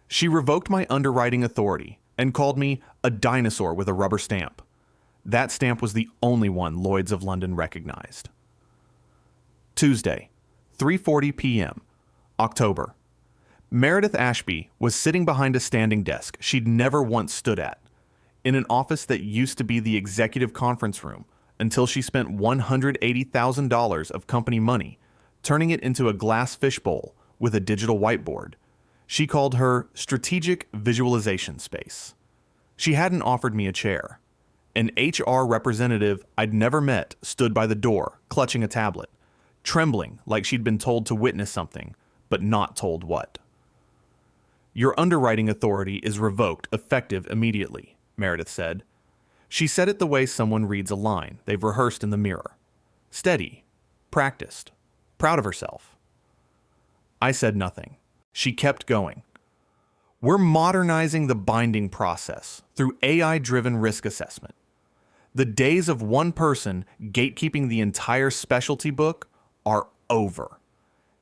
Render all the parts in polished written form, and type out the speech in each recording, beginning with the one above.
She revoked my underwriting authority and called me a dinosaur with a rubber stamp. That stamp was the only one Lloyd's of London recognized. Tuesday, 3:40 p.m., October. Meredith Ashby was sitting behind a standing desk she'd never once stood at, in an office that used to be the executive conference room until she spent $180,000 of company money turning it into a glass fishbowl with a digital whiteboard. She called her strategic visualization space. She hadn't offered me a chair. An HR representative I'd never met stood by the door, clutching a tablet, trembling like she'd been told to witness something, but not told what. Your underwriting authority is revoked effective immediately, Meredith said. She said it the way someone reads a line they've rehearsed in the mirror. Steady, practiced, proud of herself. I said nothing. She kept going. We're modernizing the binding process through AI-driven risk assessment. The days of one person gatekeeping the entire specialty book are over.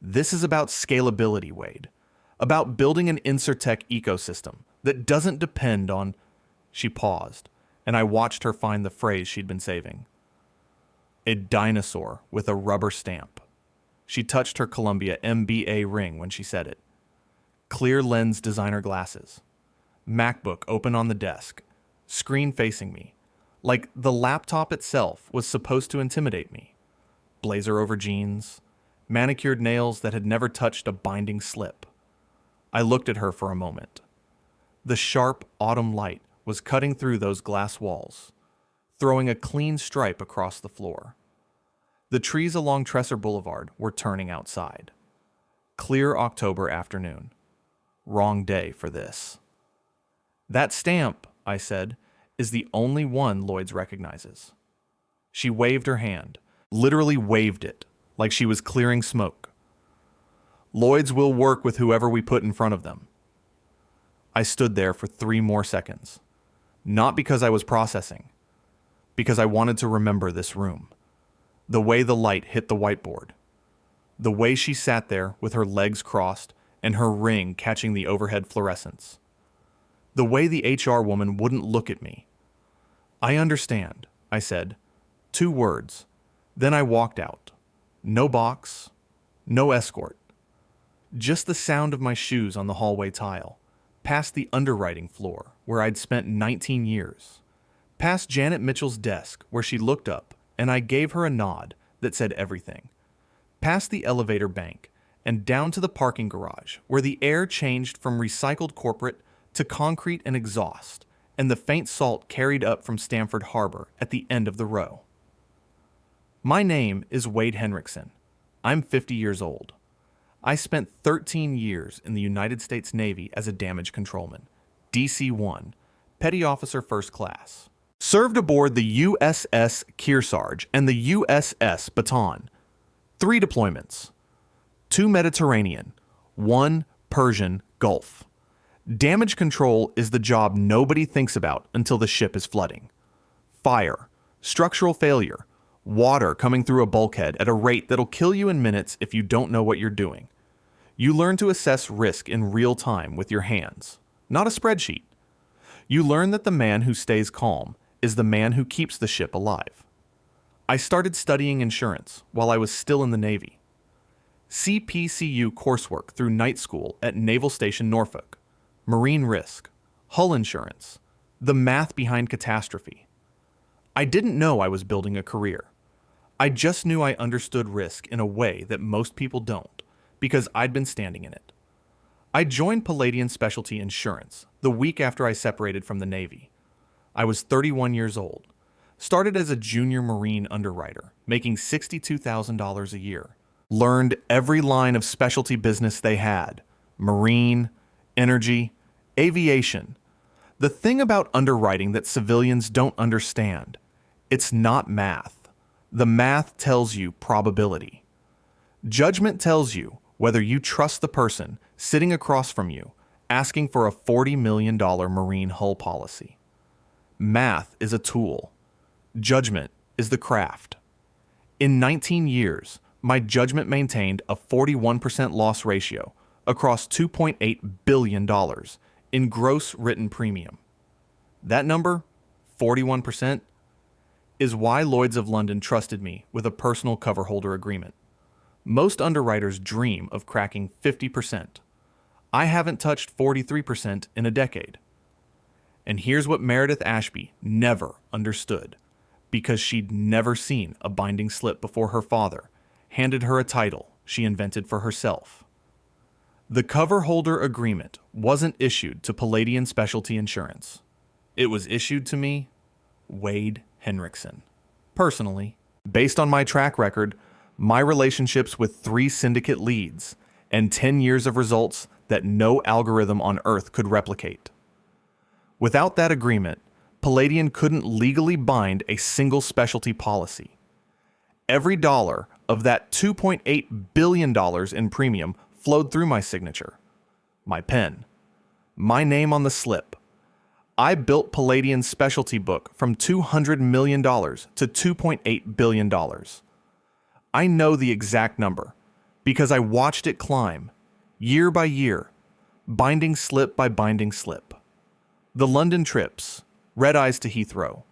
This is about scalability, Wade. About building an InsurTech ecosystem that doesn't depend on... She paused, and I watched her find the phrase she'd been saving. A dinosaur with a rubber stamp. She touched her Columbia MBA ring when she said it. Clear lens designer glasses. MacBook open on the desk. Screen facing me. Like the laptop itself was supposed to intimidate me. Blazer over jeans. Manicured nails that had never touched a binding slip. I looked at her for a moment. The sharp autumn light was cutting through those glass walls, throwing a clean stripe across the floor. The trees along Tresser Boulevard were turning outside. Clear October afternoon. Wrong day for this. That stamp, I said, is the only one Lloyd's recognizes. She waved her hand, literally waved it, like she was clearing smoke. Lloyd's will work with whoever we put in front of them. I stood there for 3 more seconds. Not because I was processing, because I wanted to remember this room. The way the light hit the whiteboard. The way she sat there with her legs crossed and her ring catching the overhead fluorescence. The way the HR woman wouldn't look at me. I understand, I said. 2 words. Then I walked out. No box, no escort. Just the sound of my shoes on the hallway tile. Past the underwriting floor, where I'd spent 19 years. Past Janet Mitchell's desk, where she looked up, and I gave her a nod that said everything. Past the elevator bank, and down to the parking garage, where the air changed from recycled corporate to concrete and exhaust, and the faint salt carried up from Stamford Harbor at the end of the row. My name is Wade Henriksen. I'm 50 years old. I spent 13 years in the United States Navy as a damage controlman, DC-1, Petty Officer First Class. Served aboard the USS Kearsarge and the USS Baton. 3 deployments. 2 Mediterranean, 1 Persian Gulf. Damage control is the job nobody thinks about until the ship is flooding. Fire, structural failure, water coming through a bulkhead at a rate that'll kill you in minutes if you don't know what you're doing. You learn to assess risk in real time with your hands, not a spreadsheet. You learn that the man who stays calm is the man who keeps the ship alive. I started studying insurance while I was still in the Navy. CPCU coursework through night school at Naval Station Norfolk, marine risk, hull insurance, the math behind catastrophe. I didn't know I was building a career. I just knew I understood risk in a way that most people don't, because I'd been standing in it. I joined Palladian Specialty Insurance the week after I separated from the Navy. I was 31 years old, started as a junior Marine underwriter, making $62,000 a year. Learned every line of specialty business they had, marine, energy, aviation. The thing about underwriting that civilians don't understand, it's not math. The math tells you probability. Judgment tells you whether you trust the person sitting across from you asking for a $40 million marine hull policy. Math is a tool. Judgment is the craft. In 19 years, my judgment maintained a 41% loss ratio across $2.8 billion in gross written premium. That number, 41%, is why Lloyd's of London trusted me with a personal cover holder agreement. Most underwriters dream of cracking 50%. I haven't touched 43% in a decade. And here's what Meredith Ashby never understood, because she'd never seen a binding slip before her father handed her a title she invented for herself. The cover holder agreement wasn't issued to Palladian Specialty Insurance. It was issued to me, Wade Henriksen. Personally, based on my track record, my relationships with 3 syndicate leads, and 10 years of results that no algorithm on earth could replicate. Without that agreement, Palladian couldn't legally bind a single specialty policy. Every dollar of that $2.8 billion in premium flowed through my signature, my pen, my name on the slip. I built Palladian's specialty book from $200 million to $2.8 billion. I know the exact number because I watched it climb, year by year, binding slip by binding slip. The London trips, red eyes to Heathrow,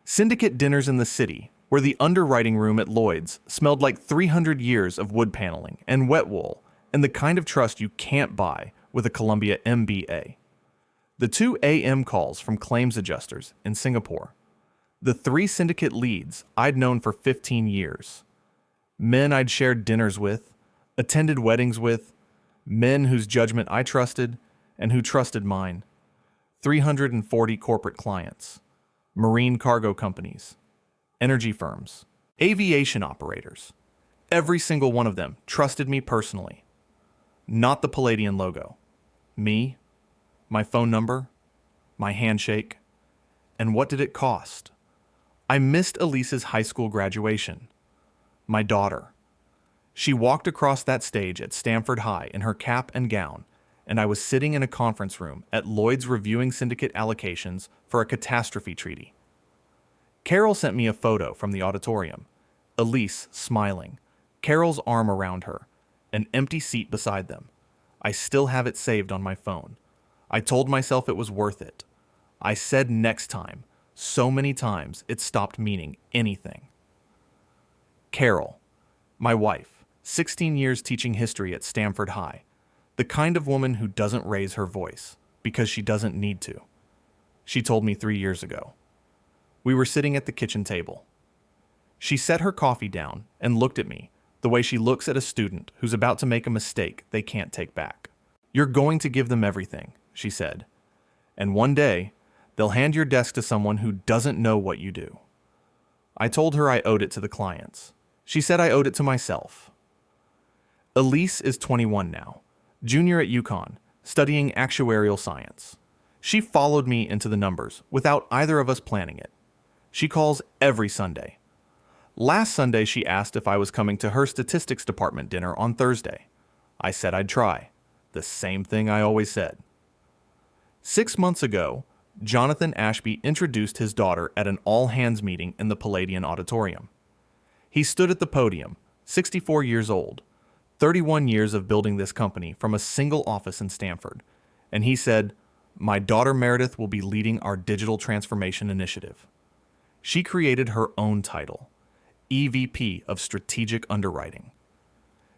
syndicate dinners in the city, where the underwriting room at Lloyd's smelled like 300 years of wood paneling and wet wool and the kind of trust you can't buy with a Columbia MBA. The 2 AM calls from claims adjusters in Singapore. The 3 syndicate leads I'd known for 15 years. Men I'd shared dinners with, attended weddings with, men whose judgment I trusted and who trusted mine. 340 corporate clients, marine cargo companies, energy firms, aviation operators. Every single one of them trusted me personally. Not the Palladian logo. Me, my phone number, my handshake, and what did it cost? I missed Elise's high school graduation. My daughter. She walked across that stage at Stanford High in her cap and gown, and I was sitting in a conference room at Lloyd's reviewing syndicate allocations for a catastrophe treaty. Carol sent me a photo from the auditorium. Elise smiling, Carol's arm around her, an empty seat beside them. I still have it saved on my phone. I told myself it was worth it. I said next time, so many times it stopped meaning anything. Carol, my wife, 16 years teaching history at Stanford High, the kind of woman who doesn't raise her voice because she doesn't need to. She told me 3 years ago. We were sitting at the kitchen table. She set her coffee down and looked at me the way she looks at a student who's about to make a mistake they can't take back. You're going to give them everything, she said, and one day they'll hand your desk to someone who doesn't know what you do. I told her I owed it to the clients. She said I owed it to myself. Elise is 21 now, junior at UConn, studying actuarial science. She followed me into the numbers without either of us planning it. She calls every Sunday. Last Sunday, she asked if I was coming to her statistics department dinner on Thursday. I said I'd try. The same thing I always said. 6 months ago, Jonathan Ashby introduced his daughter at an all-hands meeting in the Palladian Auditorium. He stood at the podium, 64 years old, 31 years of building this company from a single office in Stanford, and he said, "My daughter Meredith will be leading our digital transformation initiative." She created her own title, EVP of Strategic Underwriting.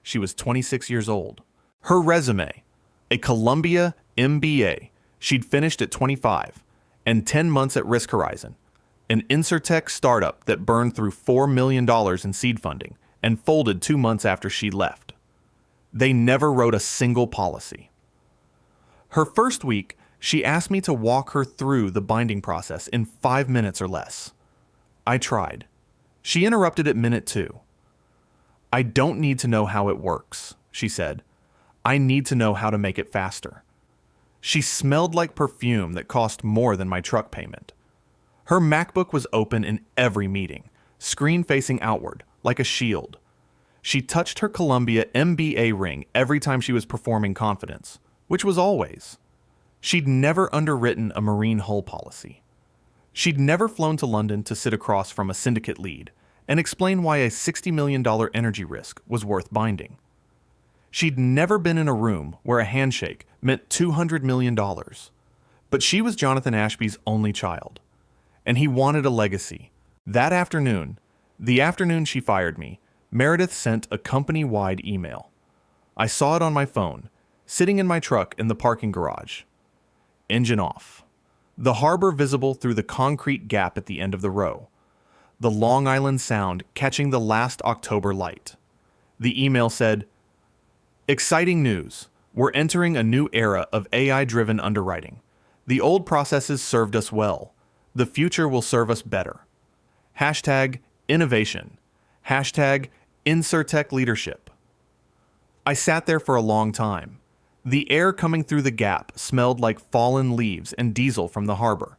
She was 26 years old. Her resume, a Columbia MBA she'd finished at 25, and 10 months at Risk Horizon, an insurtech startup that burned through $4 million in seed funding and folded 2 months after she left. They never wrote a single policy. Her first week, she asked me to walk her through the binding process in 5 minutes or less. I tried. She interrupted at minute 2. "I don't need to know how it works," she said. "I need to know how to make it faster." She smelled like perfume that cost more than my truck payment. Her MacBook was open in every meeting, screen facing outward, like a shield. She touched her Columbia MBA ring every time she was performing confidence, which was always. She'd never underwritten a marine hull policy. She'd never flown to London to sit across from a syndicate lead and explain why a $60 million energy risk was worth binding. She'd never been in a room where a handshake meant $200 million. But she was Jonathan Ashby's only child, and he wanted a legacy. That afternoon, the afternoon she fired me, Meredith sent a company-wide email. I saw it on my phone, sitting in my truck in the parking garage. Engine off. The harbor visible through the concrete gap at the end of the row. The Long Island Sound catching the last October light. The email said, "Exciting news. We're entering a new era of AI-driven underwriting. The old processes served us well. The future will serve us better. Hashtag innovation. Hashtag Insurtech leadership." I sat there for a long time. The air coming through the gap smelled like fallen leaves and diesel from the harbor.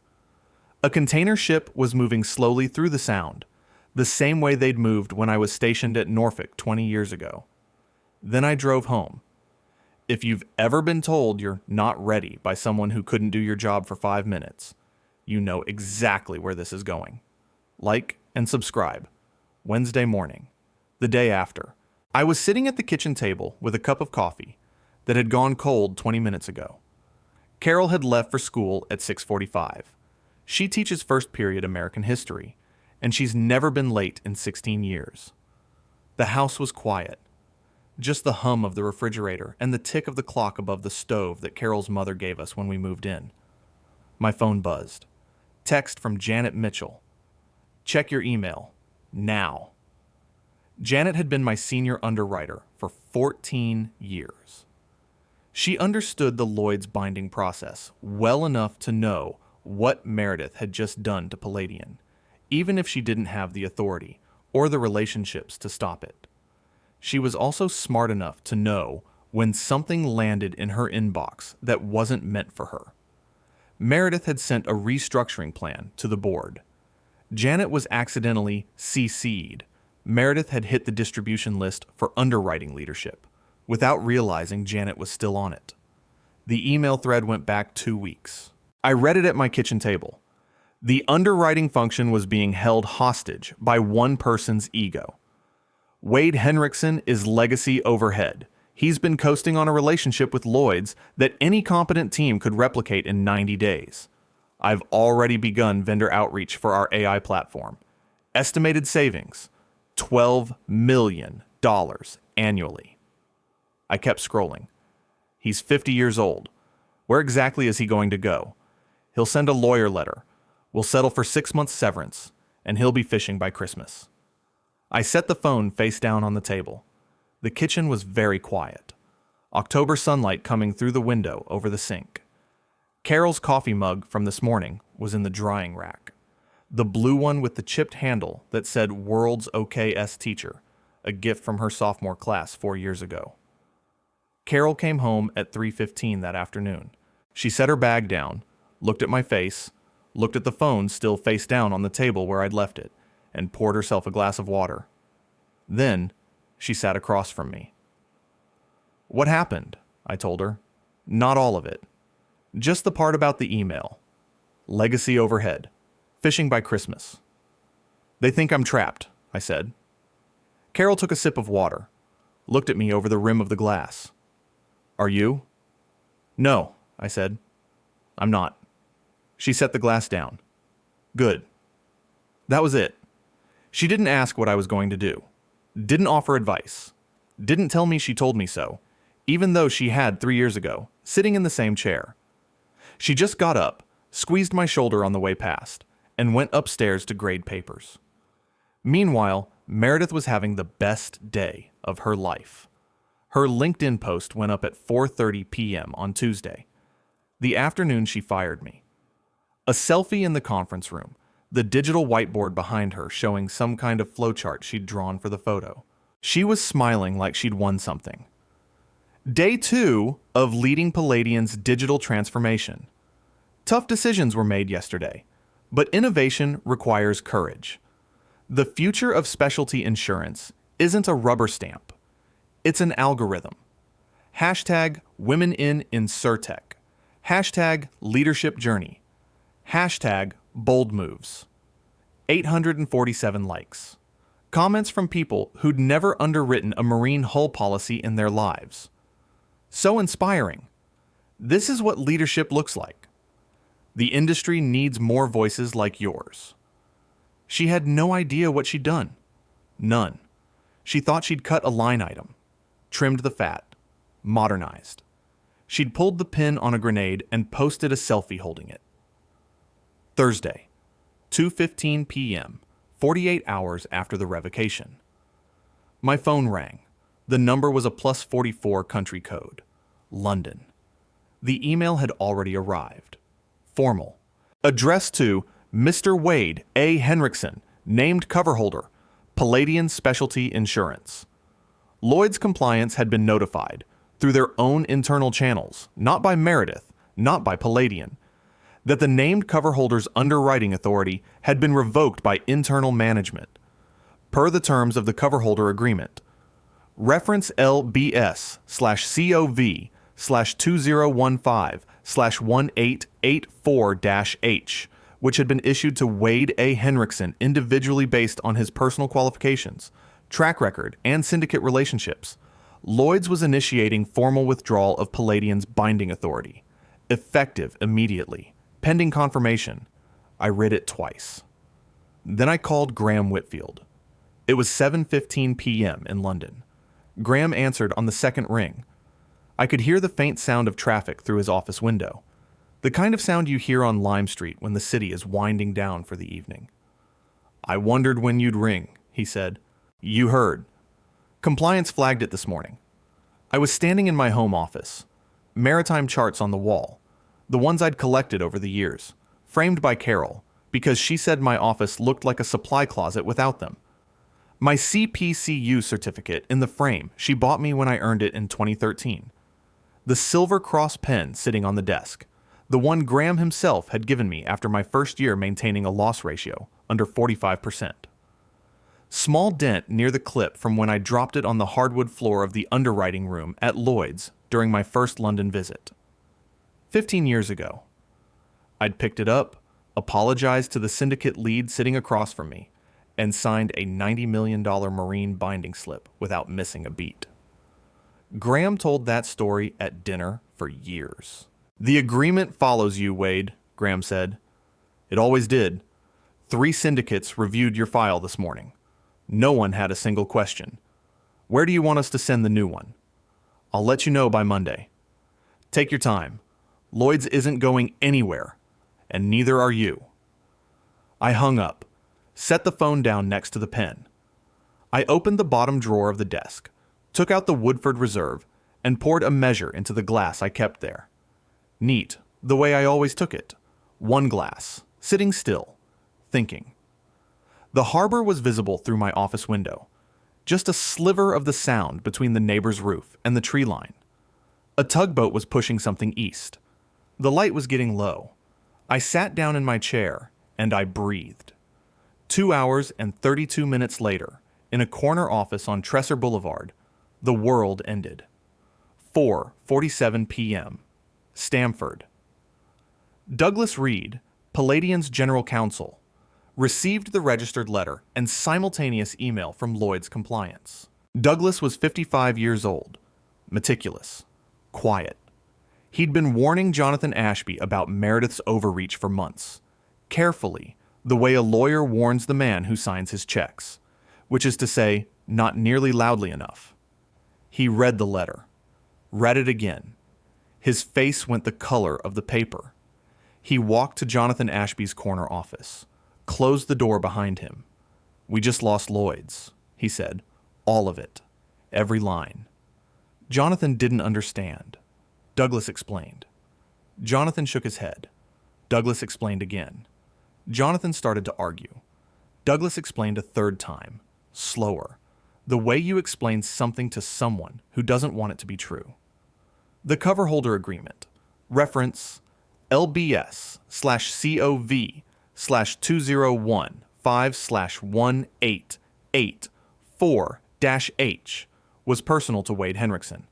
A container ship was moving slowly through the Sound, the same way they'd moved when I was stationed at Norfolk 20 years ago. Then I drove home. If you've ever been told you're not ready by someone who couldn't do your job for 5 minutes, you know exactly where this is going. Like and subscribe. Wednesday morning, the day after. I was sitting at the kitchen table with a cup of coffee that had gone cold 20 minutes ago. Carol had left for school at 6:45. She teaches first period American history, and she's never been late in 16 years. The house was quiet. Just the hum of the refrigerator and the tick of the clock above the stove that Carol's mother gave us when we moved in. My phone buzzed. Text from Janet Mitchell. "Check your email. Now." Janet had been my senior underwriter for 14 years. She understood the Lloyd's binding process well enough to know what Meredith had just done to Palladian, even if she didn't have the authority or the relationships to stop it. She was also smart enough to know when something landed in her inbox that wasn't meant for her. Meredith had sent a restructuring plan to the board. Janet was accidentally CC'd. Meredith had hit the distribution list for underwriting leadership, without realizing Janet was still on it. The email thread went back 2 weeks. I read it at my kitchen table. The underwriting function was being held hostage by one person's ego. Wade Henriksen is legacy overhead. He's been coasting on a relationship with Lloyd's that any competent team could replicate in 90 days. I've already begun vendor outreach for our AI platform. Estimated savings, $12 million annually. I kept scrolling. He's 50 years old. Where exactly is he going to go? He'll send a lawyer letter. We'll settle for 6 months severance, and he'll be fishing by Christmas. I set the phone face down on the table. The kitchen was very quiet. October sunlight coming through the window over the sink. Carol's coffee mug from this morning was in the drying rack. The blue one with the chipped handle that said World's OKS Teacher, a gift from her sophomore class 4 years ago. Carol came home at 3:15 that afternoon. She set her bag down, looked at my face, looked at the phone still face down on the table where I'd left it, and poured herself a glass of water. Then, she sat across from me. "What happened?" I told her. "Not all of it. Just the part about the email. Legacy overhead. Fishing by Christmas." "They think I'm trapped," I said. Carol took a sip of water, looked at me over the rim of the glass. "Are you?" "No," I said. "I'm not." She set the glass down. "Good." That was it. She didn't ask what I was going to do. Didn't offer advice. Didn't tell me she told me so, even though she had 3 years ago, sitting in the same chair. She just got up, squeezed my shoulder on the way past, and went upstairs to grade papers. Meanwhile, Meredith was having the best day of her life. Her LinkedIn post went up at 4:30 p.m. on Tuesday, the afternoon she fired me. A selfie in the conference room, the digital whiteboard behind her showing some kind of flowchart she'd drawn for the photo. She was smiling like she'd won something. Day 2 of leading Palladian's digital transformation. Tough decisions were made yesterday, but innovation requires courage. The future of specialty insurance isn't a rubber stamp. It's an algorithm. Hashtag Women in Insurtech. Hashtag Leadership Journey. Hashtag Bold Moves. 847 likes. Comments from people who'd never underwritten a marine hull policy in their lives. So inspiring. This is what leadership looks like. The industry needs more voices like yours. She had no idea what she'd done. None. She thought she'd cut a line item, trimmed the fat, modernized. She'd pulled the pin on a grenade and posted a selfie holding it. Thursday, 2:15 p.m., 48 hours after the revocation. My phone rang. The number was a +44 country code. London. The email had already arrived. Formal. Addressed to Mr. Wade A. Henriksen, named coverholder, Palladian Specialty Insurance. Lloyd's Compliance had been notified, through their own internal channels, not by Meredith, not by Palladian, that the named coverholder's underwriting authority had been revoked by internal management, per the terms of the coverholder agreement. Reference LBS/COV/2015/1884-H, which had been issued to Wade A. Henriksen individually based on his personal qualifications, track record, and syndicate relationships. Lloyd's was initiating formal withdrawal of Palladian's binding authority, effective immediately, pending confirmation. I read it twice. Then I called Graham Whitfield. It was 7:15 p.m. in London. Graham answered on the second ring. I could hear the faint sound of traffic through his office window, the kind of sound you hear on Lime Street when the city is winding down for the evening. I wondered when you'd ring, he said. You heard. Compliance flagged it this morning. I was standing in my home office. Maritime charts on the wall, the ones I'd collected over the years, framed by Carol, because she said my office looked like a supply closet without them. My CPCU certificate in the frame she bought me when I earned it in 2013. The silver cross pen sitting on the desk, the one Graham himself had given me after my first year maintaining a loss ratio under 45%. Small dent near the clip from when I dropped it on the hardwood floor of the underwriting room at Lloyd's during my first London visit. 15 years ago. I'd picked it up, apologized to the syndicate lead sitting across from me, and signed a $90 million marine binding slip without missing a beat. Graham told that story at dinner for years. The agreement follows you, Wade, Graham said. It always did. 3 syndicates reviewed your file this morning. No one had a single question. Where do you want us to send the new one? I'll let you know by Monday. Take your time. Lloyd's isn't going anywhere, and neither are you. I hung up, set the phone down next to the pen. I opened the bottom drawer of the desk, took out the Woodford Reserve, and poured a measure into the glass I kept there. Neat, the way I always took it. One glass, sitting still, thinking. The harbor was visible through my office window, just a sliver of the sound between the neighbor's roof and the tree line. A tugboat was pushing something east. The light was getting low. I sat down in my chair, and I breathed. 2 hours and 32 minutes later, in a corner office on Tresser Boulevard, the world ended. 4:47 p.m. Stamford. Douglas Reed, Palladian's general counsel, received the registered letter and simultaneous email from Lloyd's Compliance. Douglas was 55 years old, meticulous, quiet. He'd been warning Jonathan Ashby about Meredith's overreach for months, carefully, the way a lawyer warns the man who signs his checks, which is to say, not nearly loudly enough. He read the letter, read it again. His face went the color of the paper. He walked to Jonathan Ashby's corner office, closed the door behind him. We just lost Lloyd's, he said. All of it. Every line. Jonathan didn't understand. Douglas explained. Jonathan shook his head. Douglas explained again. Jonathan started to argue. Douglas explained a third time, slower, the way you explain something to someone who doesn't want it to be true. The coverholder agreement, reference LBS/COV/2015/18884-H, was personal to Wade Henriksen.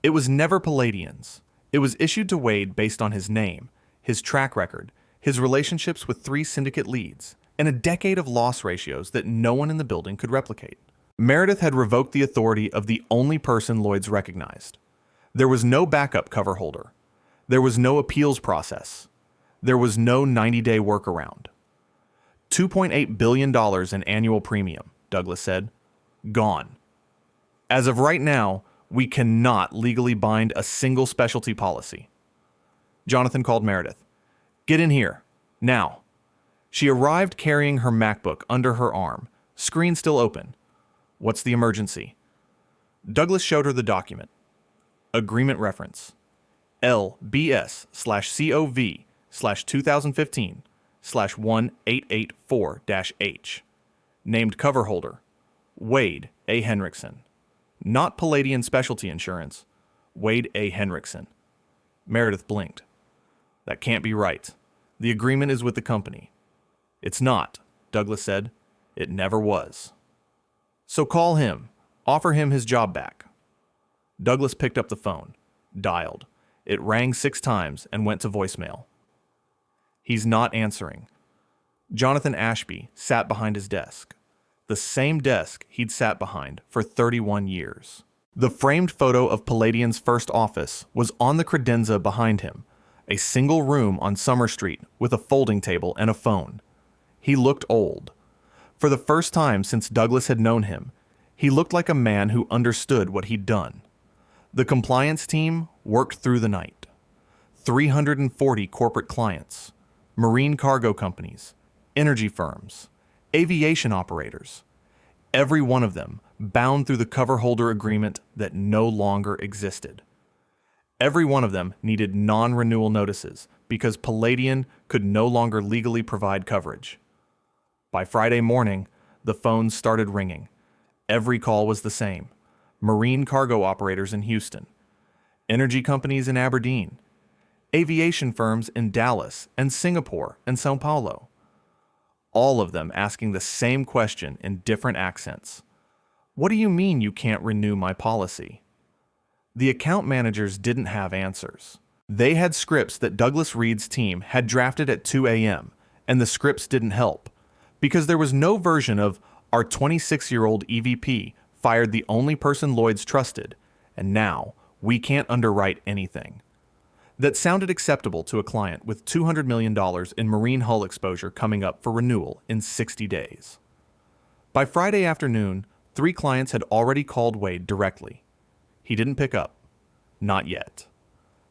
It was never Palladian's. It was issued to Wade based on his name, his track record, his relationships with 3 syndicate leads, and a decade of loss ratios that no one in the building could replicate. Meredith had revoked the authority of the only person Lloyd's recognized. There was no backup cover holder. There was no appeals process. There was no 90-day workaround. $2.8 billion in annual premium, Douglas said. Gone. As of right now, we cannot legally bind a single specialty policy. Jonathan called Meredith. Get in here. Now. She arrived carrying her MacBook under her arm, screen still open. What's the emergency? Douglas showed her the document. Agreement reference. LBS/COV/2015/1884-H. Named cover holder. Wade A. Henriksen. Not Palladian Specialty Insurance. Wade A. Henriksen. Meredith blinked. That can't be right. The agreement is with the company. It's not, Douglas said. It never was. So call him. Offer him his job back. Douglas picked up the phone. Dialed. It rang 6 times and went to voicemail. He's not answering. Jonathan Ashby sat behind his desk. The same desk he'd sat behind for 31 years. The framed photo of Palladian's first office was on the credenza behind him, a single room on Summer Street with a folding table and a phone. He looked old. For the first time since Douglas had known him, he looked like a man who understood what he'd done. The compliance team worked through the night. 340 corporate clients, marine cargo companies, energy firms, aviation operators, every one of them bound through the cover holder agreement that no longer existed. Every one of them needed non-renewal notices because Palladian could no longer legally provide coverage. By Friday morning, the phones started ringing. Every call was the same. Marine cargo operators in Houston, energy companies in Aberdeen, aviation firms in Dallas and Singapore and Sao Paulo. All of them asking the same question in different accents. What do you mean you can't renew my policy? The account managers didn't have answers. They had scripts that Douglas Reed's team had drafted at 2 a.m., and the scripts didn't help, because there was no version of our 26-year-old EVP fired the only person Lloyd's trusted, and now we can't underwrite anything. That sounded acceptable to a client with $200 million in marine hull exposure coming up for renewal in 60 days. By Friday afternoon, 3 clients had already called Wade directly. He didn't pick up. Not yet.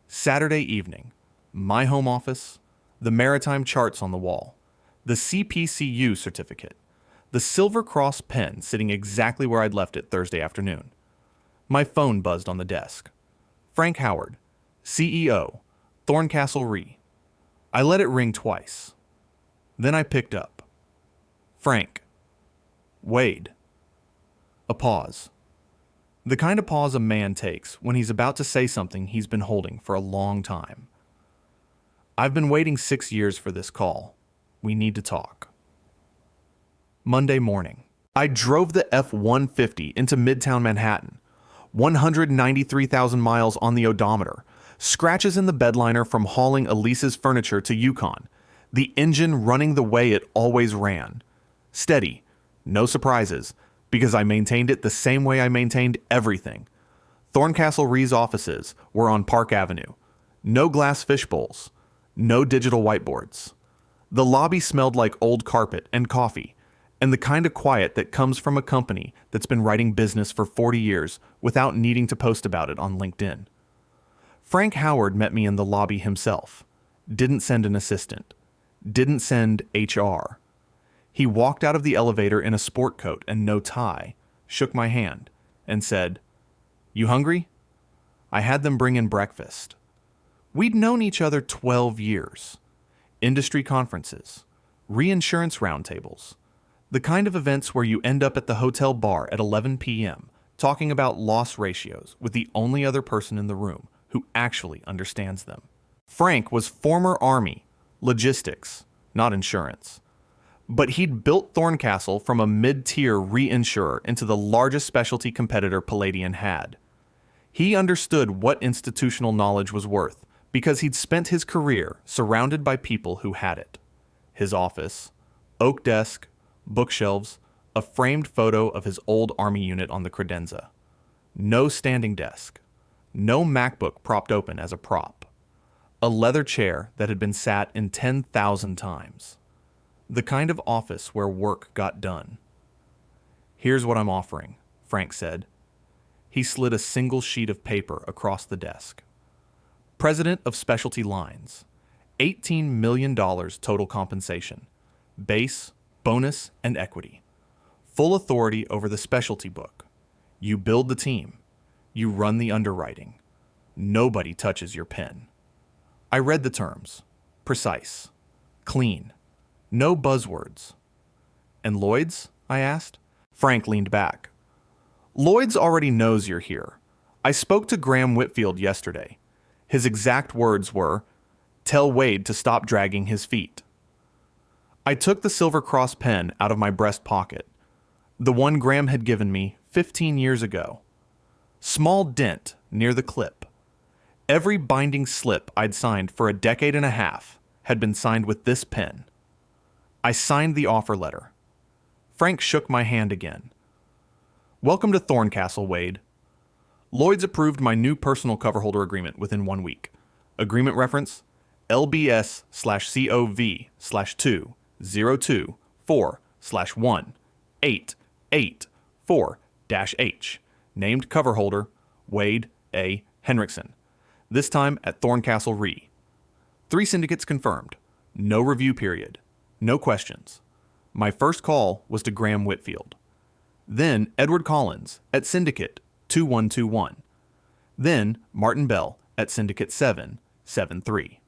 Saturday evening, my home office, the maritime charts on the wall, the CPCU certificate, the Silver Cross pen sitting exactly where I'd left it Thursday afternoon. My phone buzzed on the desk. Frank Howard, CEO, Thorncastle Re. I let it ring twice. Then I picked up. Frank. Wade. A pause. The kind of pause a man takes when he's about to say something he's been holding for a long time. I've been waiting 6 years for this call. We need to talk. Monday morning. I drove the F-150 into Midtown Manhattan. 193,000 miles on the odometer. Scratches in the bedliner from hauling Elise's furniture to Yukon. The engine running the way it always ran. Steady. No surprises, because I maintained it the same way I maintained everything. Thorncastle Re's offices were on Park Avenue. No glass fishbowls. No digital whiteboards. The lobby smelled like old carpet and coffee, and the kind of quiet that comes from a company that's been writing business for 40 years without needing to post about it on LinkedIn. Frank Howard met me in the lobby himself. Didn't send an assistant. Didn't send HR. He walked out of the elevator in a sport coat and no tie, shook my hand, and said, "You hungry?" I had them bring in breakfast. We'd known each other 12 years. Industry conferences, reinsurance roundtables, the kind of events where you end up at the hotel bar at 11 p.m. talking about loss ratios with the only other person in the room who actually understands them. Frank was former Army, logistics, not insurance. But he'd built Thorncastle from a mid-tier reinsurer into the largest specialty competitor Palladian had. He understood what institutional knowledge was worth because he'd spent his career surrounded by people who had it. His office, Oak desk, bookshelves, a framed photo of his old Army unit on the credenza. No standing desk. No MacBook propped open as a prop. A leather chair that had been sat in 10,000 times. The kind of office where work got done. "Here's what I'm offering," Frank said. He slid a single sheet of paper across the desk. President of Specialty Lines. $18 million total compensation. Base, bonus, and equity. Full authority over the specialty book. You build the team. You run the underwriting. Nobody touches your pen. I read the terms. Precise. Clean. No buzzwords. "And Lloyd's?" I asked. Frank leaned back. "Lloyd's already knows you're here. I spoke to Graham Whitfield yesterday. His exact words were, 'Tell Wade to stop dragging his feet.'" I took the Silver Cross pen out of my breast pocket, the one Graham had given me 15 years ago. Small dent near the clip. Every binding slip I'd signed for a decade and a half had been signed with this pen. I signed the offer letter. Frank shook my hand again. "Welcome to Thorncastle, Wade. Lloyd's approved my new personal cover holder agreement within 1 week. Agreement reference LBS/COV/2/024/18884-H. Named cover holder, Wade A. Henriksen. This time at Thorncastle Re. 3 syndicates confirmed. No review period. No questions. My first call was to Graham Whitfield. Then Edward Collins at Syndicate 2121. Then Martin Bell at Syndicate 773.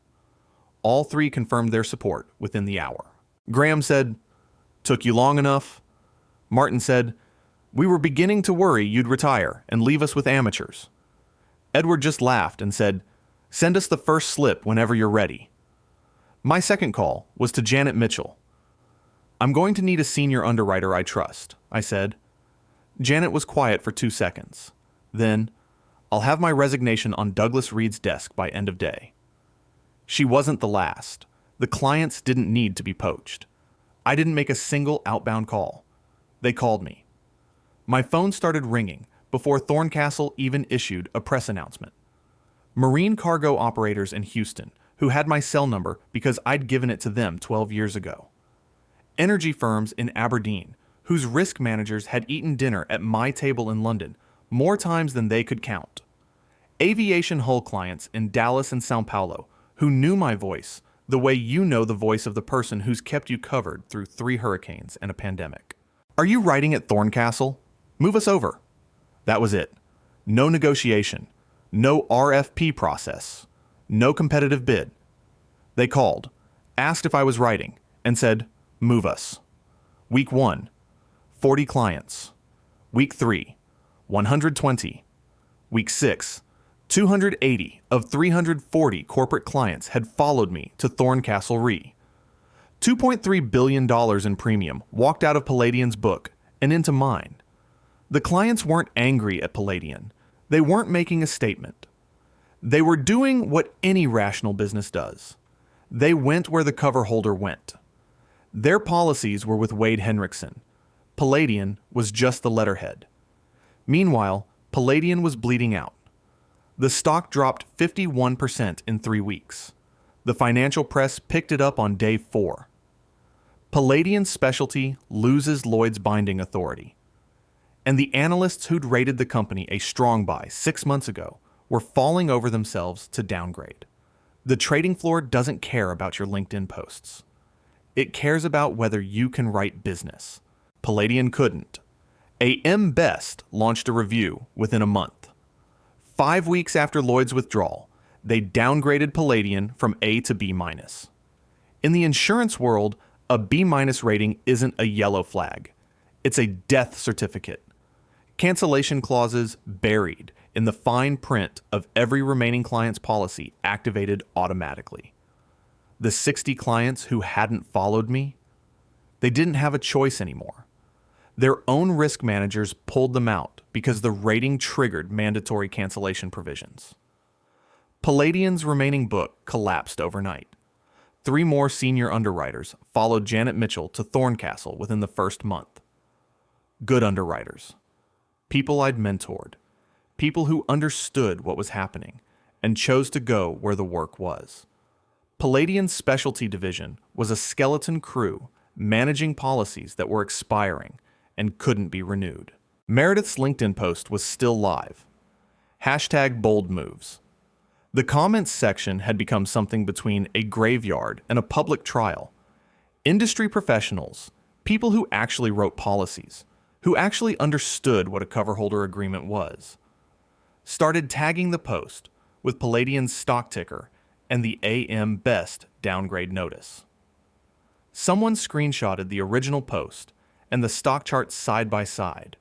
All 3 confirmed their support within the hour. Graham said, "Took you long enough?" Martin said, "We were beginning to worry you'd retire and leave us with amateurs." Edward just laughed and said, "Send us the first slip whenever you're ready." My second call was to Janet Mitchell. "I'm going to need a senior underwriter I trust," I said. Janet was quiet for 2 seconds. Then, "I'll have my resignation on Douglas Reed's desk by end of day." She wasn't the last. The clients didn't need to be poached. I didn't make a single outbound call. They called me. My phone started ringing before Thorncastle even issued a press announcement. Marine cargo operators in Houston, who had my cell number because I'd given it to them 12 years ago. Energy firms in Aberdeen, whose risk managers had eaten dinner at my table in London more times than they could count. Aviation hull clients in Dallas and Sao Paulo, who knew my voice the way you know the voice of the person who's kept you covered through 3 hurricanes and a pandemic. "Are you writing at Thorncastle? Move us over." That was it. No negotiation. No RFP process. No competitive bid. They called, asked if I was writing, and said, "Move us." Week 1, 40 clients. Week 3, 120. Week 6, 280 of 340 corporate clients had followed me to Thorncastle Re. $2.3 billion in premium walked out of Palladian's book and into mine. The clients weren't angry at Palladian. They weren't making a statement. They were doing what any rational business does. They went where the cover holder went. Their policies were with Wade Henriksen. Palladian was just the letterhead. Meanwhile, Palladian was bleeding out. The stock dropped 51% in 3 weeks. The financial press picked it up on day 4. Palladian Specialty loses Lloyd's binding authority. And the analysts who'd rated the company a strong buy 6 months ago were falling over themselves to downgrade. The trading floor doesn't care about your LinkedIn posts. It cares about whether you can write business. Palladian couldn't. AM Best launched a review within a month. 5 weeks after Lloyd's withdrawal, they downgraded Palladian from A to B-. In the insurance world, a B- rating isn't a yellow flag. It's a death certificate. Cancellation clauses buried in the fine print of every remaining client's policy activated automatically. The 60 clients who hadn't followed me, they didn't have a choice anymore. Their own risk managers pulled them out because the rating triggered mandatory cancellation provisions. Palladian's remaining book collapsed overnight. 3 more senior underwriters followed Janet Mitchell to Thorncastle within the first month. Good underwriters. People I'd mentored. People who understood what was happening and chose to go where the work was. Palladian's specialty division was a skeleton crew managing policies that were expiring and couldn't be renewed. Meredith's LinkedIn post was still live. #bold moves. The comments section had become something between a graveyard and a public trial. Industry professionals, people who actually wrote policies, who actually understood what a coverholder agreement was, started tagging the post with Palladian's stock ticker and the AM Best downgrade notice. Someone screenshotted the original post and the stock chart side by side.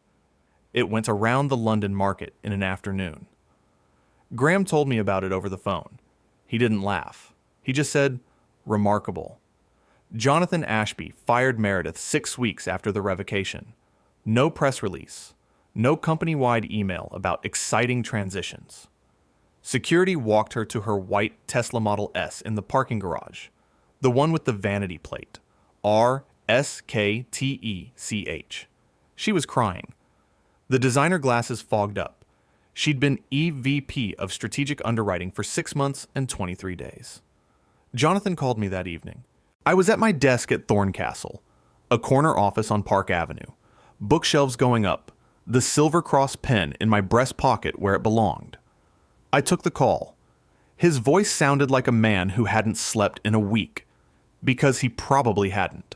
It went around the London market in an afternoon. Graham told me about it over the phone. He didn't laugh. He just said, "Remarkable." Jonathan Ashby fired Meredith 6 weeks after the revocation. No press release. No company-wide email about exciting transitions. Security walked her to her white Tesla Model S in the parking garage, the one with the vanity plate, RSKTECH. She was crying. The designer glasses fogged up. She'd been EVP of Strategic Underwriting for 6 months and 23 days. Jonathan called me that evening. I was at my desk at Thorncastle, a corner office on Park Avenue, bookshelves going up, the Silver Cross pen in my breast pocket where it belonged. I took the call. His voice sounded like a man who hadn't slept in a week, because he probably hadn't.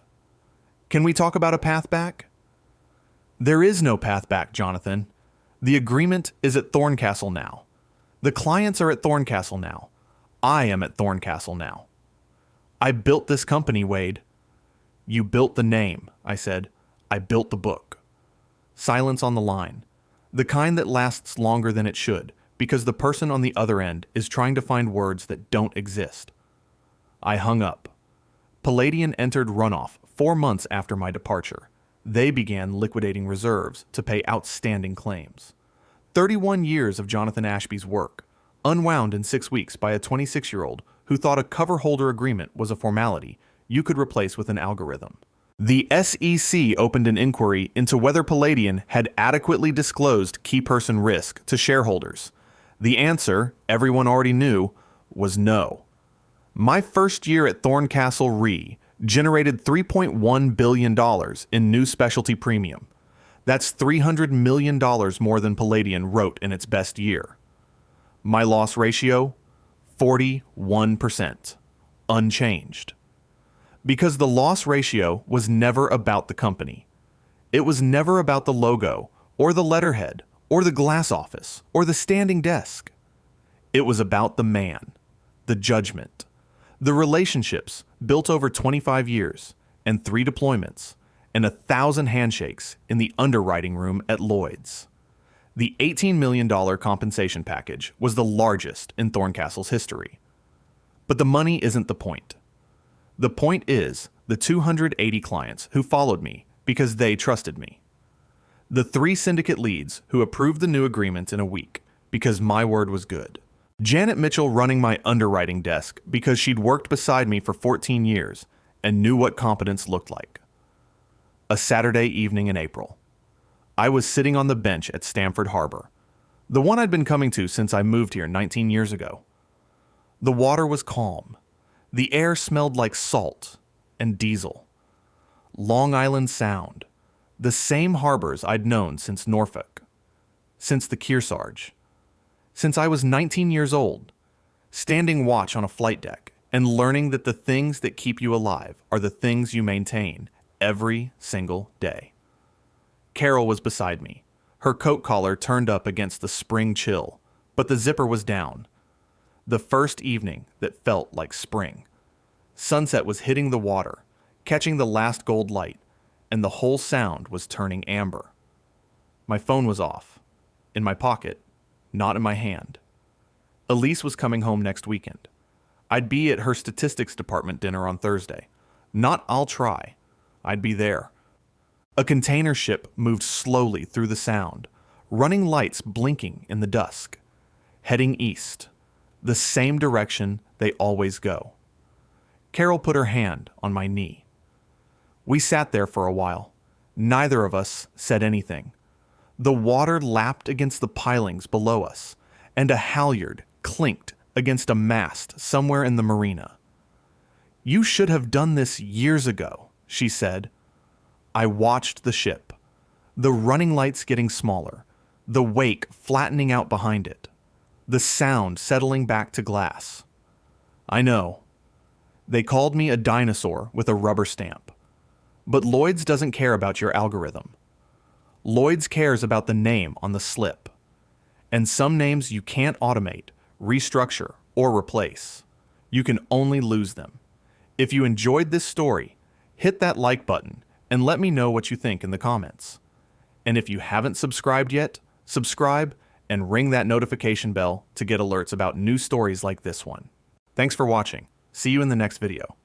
"Can we talk about a path back?" "There is no path back, Jonathan. The agreement is at Thorncastle now. The clients are at Thorncastle now. I am at Thorncastle now. I built this company, Wade." "You built the name," I said. "I built the book." Silence on the line. The kind that lasts longer than it should, because the person on the other end is trying to find words that don't exist. I hung up. Palladian entered runoff 4 months after my departure. They began liquidating reserves to pay outstanding claims. 31 years of Jonathan Ashby's work, unwound in 6 weeks by a 26-year-old who thought a cover holder agreement was a formality you could replace with an algorithm. The SEC opened an inquiry into whether Palladian had adequately disclosed key person risk to shareholders. The answer, everyone already knew, was no. My first year at Thorncastle Re generated $3.1 billion in new specialty premium. That's $300 million more than Palladian wrote in its best year. My loss ratio, 41%, unchanged. Because the loss ratio was never about the company. It was never about the logo, or the letterhead, or the glass office, or the standing desk. It was about the man, the judgment, the relationships built over 25 years and 3 deployments and 1,000 handshakes in the underwriting room at Lloyd's. The $18 million compensation package was the largest in Thorncastle's history. But the money isn't the point. The point is the 280 clients who followed me because they trusted me. The 3 syndicate leads who approved the new agreement in a week because my word was good. Janet Mitchell running my underwriting desk because she'd worked beside me for 14 years and knew what competence looked like. A Saturday evening in April. I was sitting on the bench at Stamford Harbor, the one I'd been coming to since I moved here 19 years ago. The water was calm. The air smelled like salt and diesel. Long Island Sound, the same harbors I'd known since Norfolk, since the Kearsarge, since I was 19 years old, standing watch on a flight deck and learning that the things that keep you alive are the things you maintain every single day. Carol was beside me, her coat collar turned up against the spring chill, but the zipper was down. The first evening that felt like spring. Sunset was hitting the water, catching the last gold light, and the whole sound was turning amber. My phone was off, in my pocket, not in my hand. Elise was coming home next weekend. I'd be at her statistics department dinner on Thursday. Not I'll try. I'd be there. A container ship moved slowly through the sound, running lights blinking in the dusk, heading east, the same direction they always go. Carol put her hand on my knee. We sat there for a while. Neither of us said anything. The water lapped against the pilings below us, and a halyard clinked against a mast somewhere in the marina. "You should have done this years ago," she said. I watched the ship, the running lights getting smaller, the wake flattening out behind it, the sound settling back to glass. I know. They called me a dinosaur with a rubber stamp. But Lloyd's doesn't care about your algorithm. Lloyd's cares about the name on the slip. And some names you can't automate, restructure, or replace. You can only lose them. If you enjoyed this story, hit that like button and let me know what you think in the comments. And if you haven't subscribed yet, subscribe and ring that notification bell to get alerts about new stories like this one. Thanks for watching. See you in the next video.